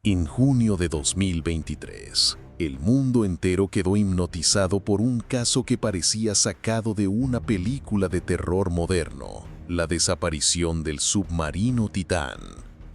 En junio de 2023, el mundo entero quedó hipnotizado por un caso que parecía sacado de una película de terror moderno: la desaparición del submarino Titán,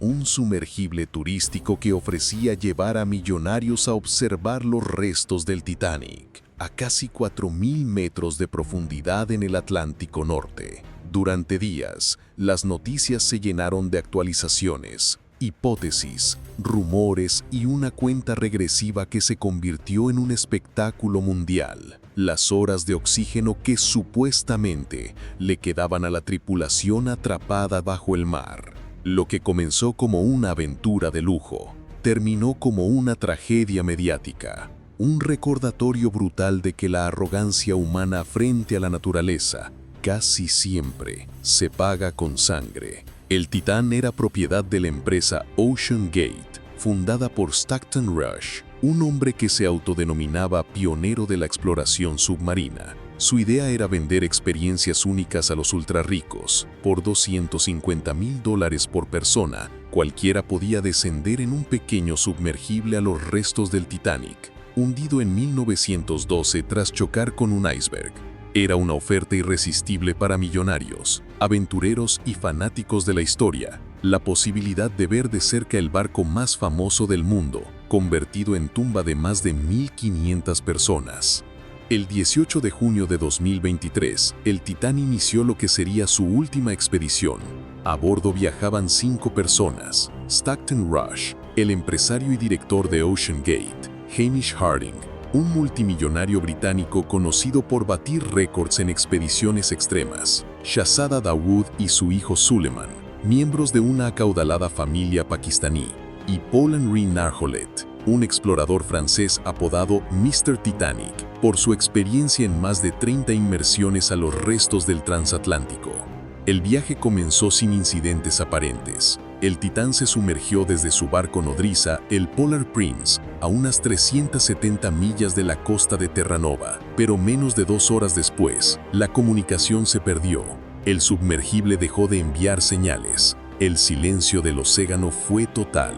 un sumergible turístico que ofrecía llevar a millonarios a observar los restos del Titanic, a casi 4.000 metros de profundidad en el Atlántico Norte. Durante días, las noticias se llenaron de actualizaciones, hipótesis, rumores y una cuenta regresiva que se convirtió en un espectáculo mundial. Las horas de oxígeno que supuestamente le quedaban a la tripulación atrapada bajo el mar. Lo que comenzó como una aventura de lujo, terminó como una tragedia mediática. Un recordatorio brutal de que la arrogancia humana frente a la naturaleza casi siempre se paga con sangre. El Titán era propiedad de la empresa Ocean Gate, fundada por Stockton Rush, un hombre que se autodenominaba pionero de la exploración submarina. Su idea era vender experiencias únicas a los ultrarricos. Por $250,000 por persona, cualquiera podía descender en un pequeño sumergible a los restos del Titanic, hundido en 1912 tras chocar con un iceberg. Era una oferta irresistible para millonarios, aventureros y fanáticos de la historia. La posibilidad de ver de cerca el barco más famoso del mundo, convertido en tumba de más de 1.500 personas. El 18 de junio de 2023, el Titán inició lo que sería su última expedición. A bordo viajaban 5 personas: Stockton Rush, el empresario y director de Ocean Gate; Hamish Harding, un multimillonario británico conocido por batir récords en expediciones extremas; Shahzada Dawood y su hijo Suleiman, miembros de una acaudalada familia pakistaní; y Paul Henri Narholet, un explorador francés apodado Mr. Titanic, por su experiencia en más de 30 inmersiones a los restos del transatlántico. El viaje comenzó sin incidentes aparentes. El Titán se sumergió desde su barco nodriza, el Polar Prince, a unas 370 millas de la costa de Terranova, pero menos de 2 horas después, la comunicación se perdió. El sumergible dejó de enviar señales. El silencio del océano fue total.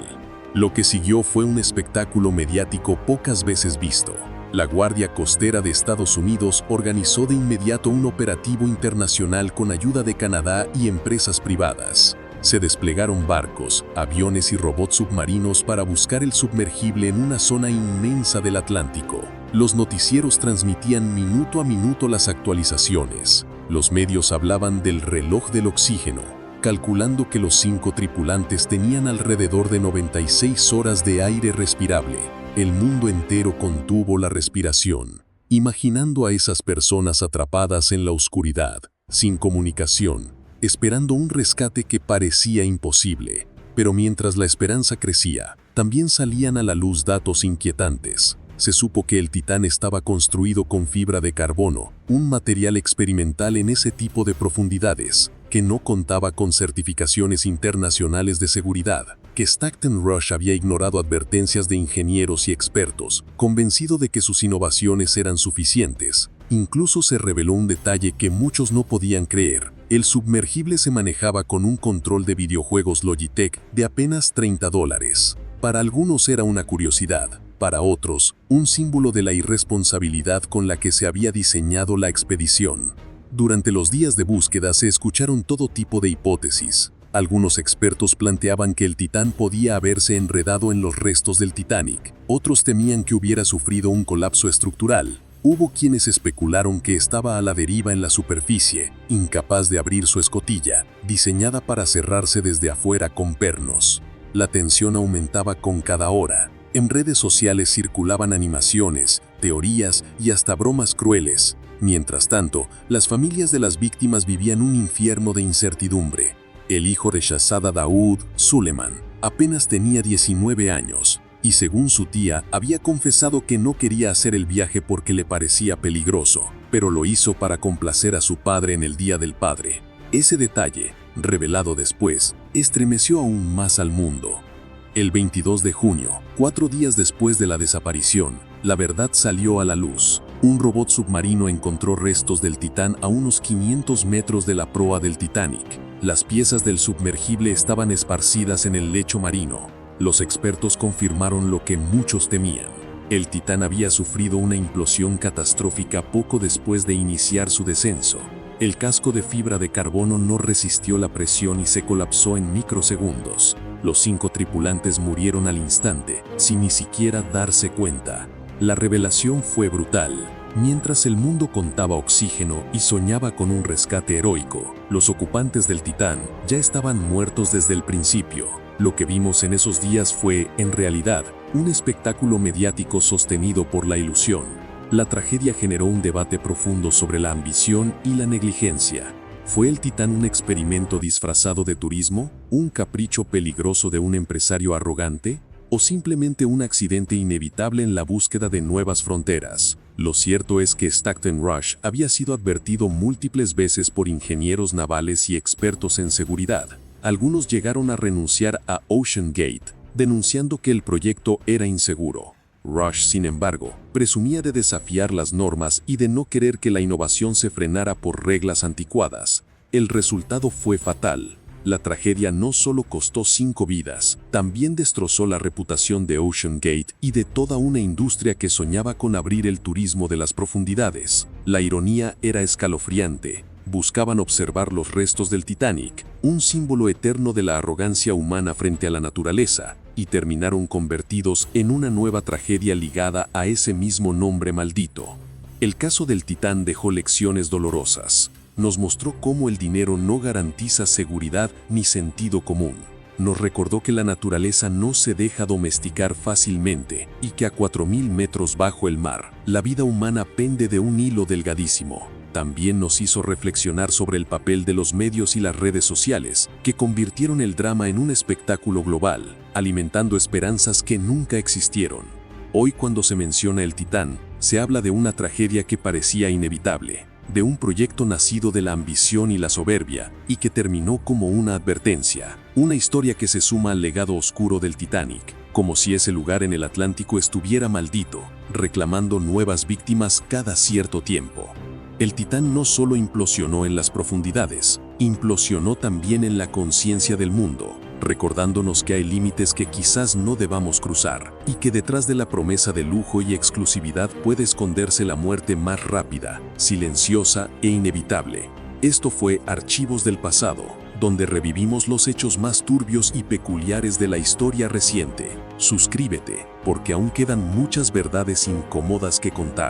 Lo que siguió fue un espectáculo mediático pocas veces visto. La Guardia Costera de Estados Unidos organizó de inmediato un operativo internacional con ayuda de Canadá y empresas privadas. Se desplegaron barcos, aviones y robots submarinos para buscar el sumergible en una zona inmensa del Atlántico. Los noticieros transmitían minuto a minuto las actualizaciones. Los medios hablaban del reloj del oxígeno, calculando que los 5 tripulantes tenían alrededor de 96 horas de aire respirable. El mundo entero contuvo la respiración, imaginando a esas personas atrapadas en la oscuridad, sin comunicación, esperando un rescate que parecía imposible. Pero mientras la esperanza crecía, también salían a la luz datos inquietantes. Se supo que el Titán estaba construido con fibra de carbono, un material experimental en ese tipo de profundidades, que no contaba con certificaciones internacionales de seguridad, que Stockton Rush había ignorado advertencias de ingenieros y expertos, convencido de que sus innovaciones eran suficientes. Incluso se reveló un detalle que muchos no podían creer: el sumergible se manejaba con un control de videojuegos Logitech de apenas $30. Para algunos era una curiosidad, para otros, un símbolo de la irresponsabilidad con la que se había diseñado la expedición. Durante los días de búsqueda se escucharon todo tipo de hipótesis. Algunos expertos planteaban que el Titán podía haberse enredado en los restos del Titanic. Otros temían que hubiera sufrido un colapso estructural. Hubo quienes especularon que estaba a la deriva en la superficie, incapaz de abrir su escotilla, diseñada para cerrarse desde afuera con pernos. La tensión aumentaba con cada hora. En redes sociales circulaban animaciones, teorías y hasta bromas crueles. Mientras tanto, las familias de las víctimas vivían un infierno de incertidumbre. El hijo de Shahzada Dawood, Suleiman, apenas tenía 19 años, y según su tía, había confesado que no quería hacer el viaje porque le parecía peligroso, pero lo hizo para complacer a su padre en el Día del Padre. Ese detalle, revelado después, estremeció aún más al mundo. El 22 de junio, 4 días después de la desaparición, la verdad salió a la luz. Un robot submarino encontró restos del Titán a unos 500 metros de la proa del Titanic. Las piezas del sumergible estaban esparcidas en el lecho marino. Los expertos confirmaron lo que muchos temían. El Titán había sufrido una implosión catastrófica poco después de iniciar su descenso. El casco de fibra de carbono no resistió la presión y se colapsó en microsegundos. Los 5 tripulantes murieron al instante, sin ni siquiera darse cuenta. La revelación fue brutal. Mientras el mundo contaba oxígeno y soñaba con un rescate heroico, los ocupantes del Titán ya estaban muertos desde el principio. Lo que vimos en esos días fue, en realidad, un espectáculo mediático sostenido por la ilusión. La tragedia generó un debate profundo sobre la ambición y la negligencia. ¿Fue el Titán un experimento disfrazado de turismo, un capricho peligroso de un empresario arrogante, o simplemente un accidente inevitable en la búsqueda de nuevas fronteras? Lo cierto es que Stockton Rush había sido advertido múltiples veces por ingenieros navales y expertos en seguridad. Algunos llegaron a renunciar a Ocean Gate, denunciando que el proyecto era inseguro. Rush, sin embargo, presumía de desafiar las normas y de no querer que la innovación se frenara por reglas anticuadas. El resultado fue fatal. La tragedia no solo costó 5 vidas, también destrozó la reputación de Ocean Gate y de toda una industria que soñaba con abrir el turismo de las profundidades. La ironía era escalofriante. Buscaban observar los restos del Titanic, un símbolo eterno de la arrogancia humana frente a la naturaleza, y terminaron convertidos en una nueva tragedia ligada a ese mismo nombre maldito. El caso del Titán dejó lecciones dolorosas. Nos mostró cómo el dinero no garantiza seguridad ni sentido común. Nos recordó que la naturaleza no se deja domesticar fácilmente y que a 4.000 metros bajo el mar, la vida humana pende de un hilo delgadísimo. También nos hizo reflexionar sobre el papel de los medios y las redes sociales, que convirtieron el drama en un espectáculo global, alimentando esperanzas que nunca existieron. Hoy, cuando se menciona el Titán, se habla de una tragedia que parecía inevitable, de un proyecto nacido de la ambición y la soberbia, y que terminó como una advertencia, una historia que se suma al legado oscuro del Titanic, como si ese lugar en el Atlántico estuviera maldito, reclamando nuevas víctimas cada cierto tiempo. El Titán no solo implosionó en las profundidades, implosionó también en la conciencia del mundo, recordándonos que hay límites que quizás no debamos cruzar, y que detrás de la promesa de lujo y exclusividad puede esconderse la muerte más rápida, silenciosa e inevitable. Esto fue Archivos del Pasado, donde revivimos los hechos más turbios y peculiares de la historia reciente. Suscríbete, porque aún quedan muchas verdades incómodas que contar.